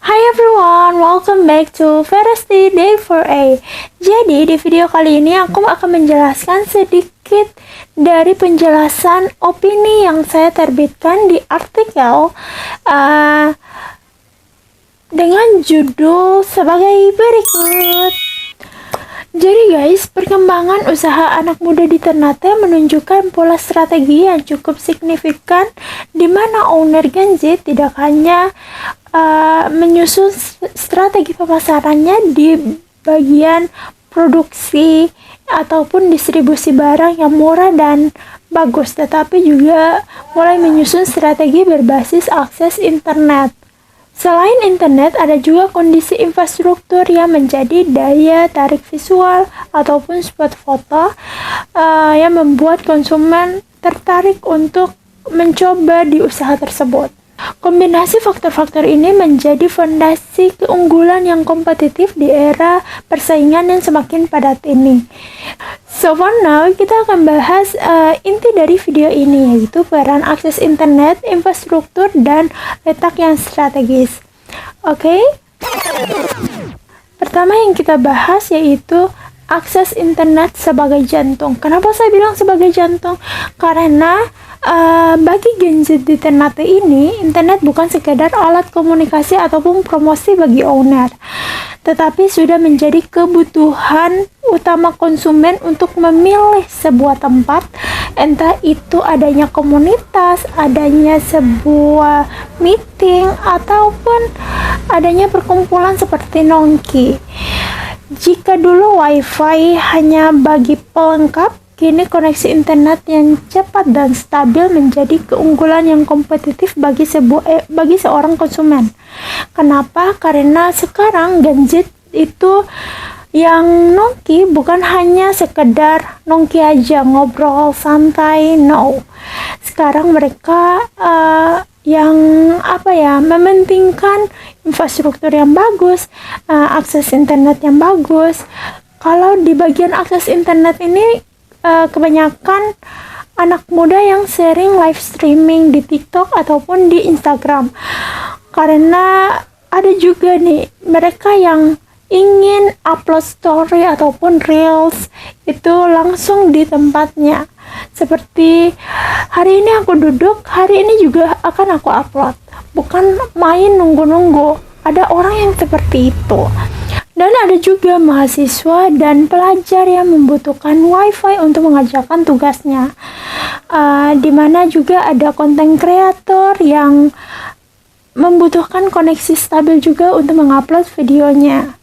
Hi everyone, welcome back to Veracity Day 4A. Jadi di video kali ini aku akan menjelaskan sedikit dari penjelasan opini yang saya terbitkan di artikel dengan judul sebagai berikut. Jadi guys, perkembangan usaha anak muda di Ternate menunjukkan pola strategi yang cukup signifikan di mana owner Gen Z tidak hanya menyusun strategi pemasarannya di bagian produksi ataupun distribusi barang yang murah dan bagus, tetapi juga mulai menyusun strategi berbasis akses internet. Selain internet, ada juga kondisi infrastruktur yang menjadi daya tarik visual ataupun spot foto yang membuat konsumen tertarik untuk mencoba di usaha tersebut. Kombinasi faktor-faktor ini menjadi fondasi keunggulan yang kompetitif di era persaingan yang semakin padat ini. So for now, kita akan bahas inti dari video ini, yaitu peran akses internet, infrastruktur, dan letak yang strategis. Oke? Pertama yang kita bahas yaitu akses internet sebagai jantung. Kenapa saya bilang sebagai jantung? Karena bagi Gen Z di Ternate ini, internet bukan sekedar alat komunikasi ataupun promosi bagi owner, tetapi sudah menjadi kebutuhan utama konsumen untuk memilih sebuah tempat, entah itu adanya komunitas, adanya sebuah meeting, ataupun adanya perkumpulan seperti nongki. Jika dulu wifi hanya bagi pelengkap, kini koneksi internet yang cepat dan stabil menjadi keunggulan yang kompetitif bagi seorang konsumen. Kenapa? Karena sekarang Gen Z itu yang nongki bukan hanya sekedar nongki aja, ngobrol santai, no. Sekarang mereka yang mementingkan infrastruktur yang bagus, akses internet yang bagus. Kalau di bagian akses internet ini, kebanyakan anak muda yang sering live streaming di TikTok ataupun di Instagram. Karena ada juga nih mereka yang ingin upload story ataupun reels itu langsung di tempatnya. Seperti hari ini aku duduk, hari ini juga akan aku upload. Bukan main nunggu-nunggu. Ada orang yang seperti itu. Dan ada juga mahasiswa dan pelajar yang membutuhkan wifi untuk mengerjakan tugasnya. Di mana juga ada konten kreator yang membutuhkan koneksi stabil juga untuk mengupload videonya.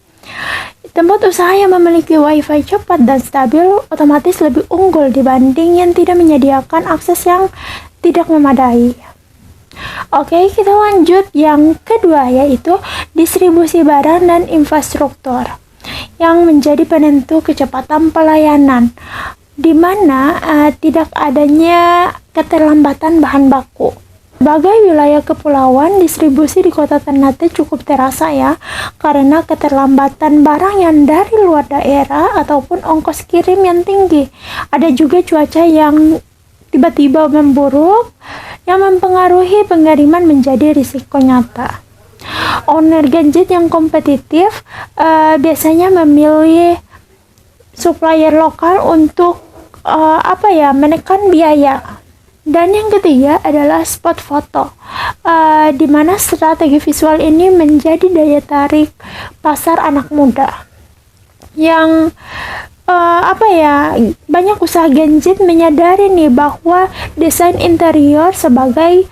Tempat usaha yang memiliki wifi cepat dan stabil otomatis lebih unggul dibanding yang tidak menyediakan akses yang tidak memadai. Oke, kita lanjut yang kedua, yaitu distribusi barang dan infrastruktur yang menjadi penentu kecepatan pelayanan, di mana tidak adanya keterlambatan bahan baku. Sebagai wilayah kepulauan, distribusi di kota Ternate cukup terasa ya, karena keterlambatan barang yang dari luar daerah ataupun ongkos kirim yang tinggi. Ada juga cuaca yang tiba-tiba memburuk yang mempengaruhi pengiriman menjadi risiko nyata. Owner Gen Z yang kompetitif biasanya memilih supplier lokal untuk menekan biaya. Dan yang ketiga adalah spot foto, di mana strategi visual ini menjadi daya tarik pasar anak muda. Yang banyak usaha Gen Z menyadari nih bahwa desain interior sebagai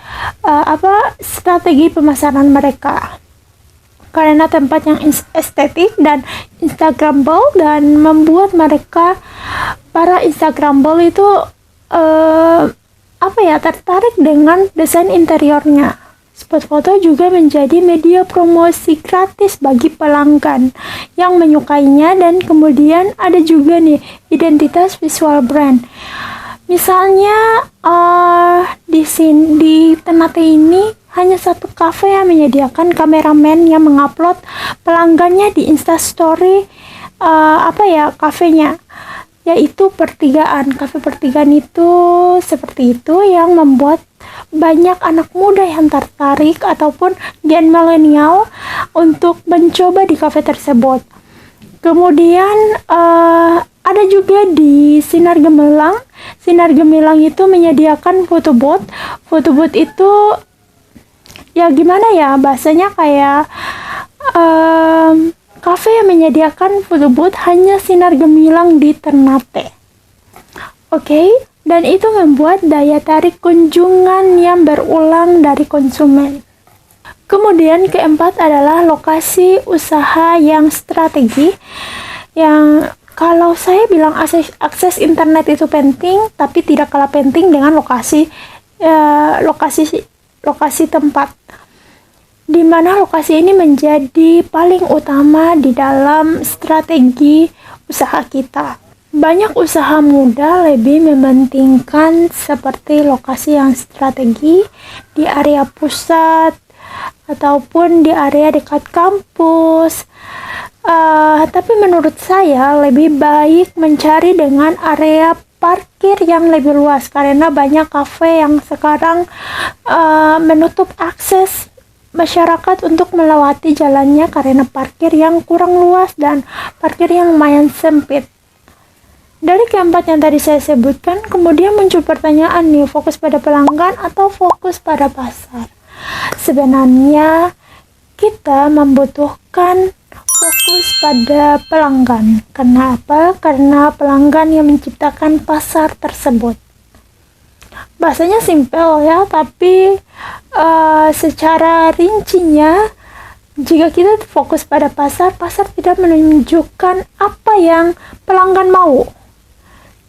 strategi pemasaran mereka, karena tempat yang estetik dan instagramable, dan membuat para instagramable itu tertarik dengan desain interiornya. Spot foto juga menjadi media promosi gratis bagi pelanggan yang menyukainya, dan kemudian ada juga nih identitas visual brand. Misalnya di Ternate ini hanya satu kafe yang menyediakan kameramen yang mengupload pelanggannya di Instastory kafenya, yaitu pertigaan. Kafe pertigaan itu seperti itu yang membuat banyak anak muda yang tertarik ataupun gen milenial untuk mencoba di kafe tersebut. Kemudian ada juga di Sinar Gemilang. Sinar Gemilang itu menyediakan foto booth. Foto booth itu ya gimana ya, bahasanya kayak kafe yang menyediakan foto booth hanya Sinar Gemilang di Ternate. Oke, dan itu membuat daya tarik kunjungan yang berulang dari konsumen. Kemudian keempat adalah lokasi usaha yang strategi, yang kalau saya bilang akses internet itu penting, tapi tidak kalah penting dengan lokasi tempat, di mana lokasi ini menjadi paling utama di dalam strategi usaha kita. Banyak usaha muda lebih mementingkan seperti lokasi yang strategi di area pusat ataupun di area dekat kampus. Tapi menurut saya lebih baik mencari dengan area parkir yang lebih luas, karena banyak kafe yang sekarang menutup akses masyarakat untuk melewati jalannya karena parkir yang kurang luas dan parkir yang lumayan sempit. Dari keempat yang tadi saya sebutkan, kemudian muncul pertanyaan nih, fokus pada pelanggan atau fokus pada pasar? Sebenarnya kita membutuhkan fokus pada pelanggan. Kenapa? Karena pelanggan yang menciptakan pasar tersebut. Bahasanya simpel ya, tapi secara rincinya, jika kita fokus pada pasar, pasar tidak menunjukkan apa yang pelanggan mau.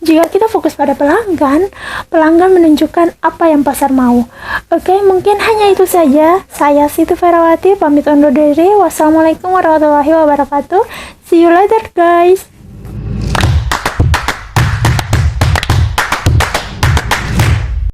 Jika kita fokus pada pelanggan, pelanggan menunjukkan apa yang pasar mau. Oke, mungkin hanya itu saja. Saya Siti Ferawati, pamit undur diri. Wassalamualaikum warahmatullahi wabarakatuh. See you later, guys.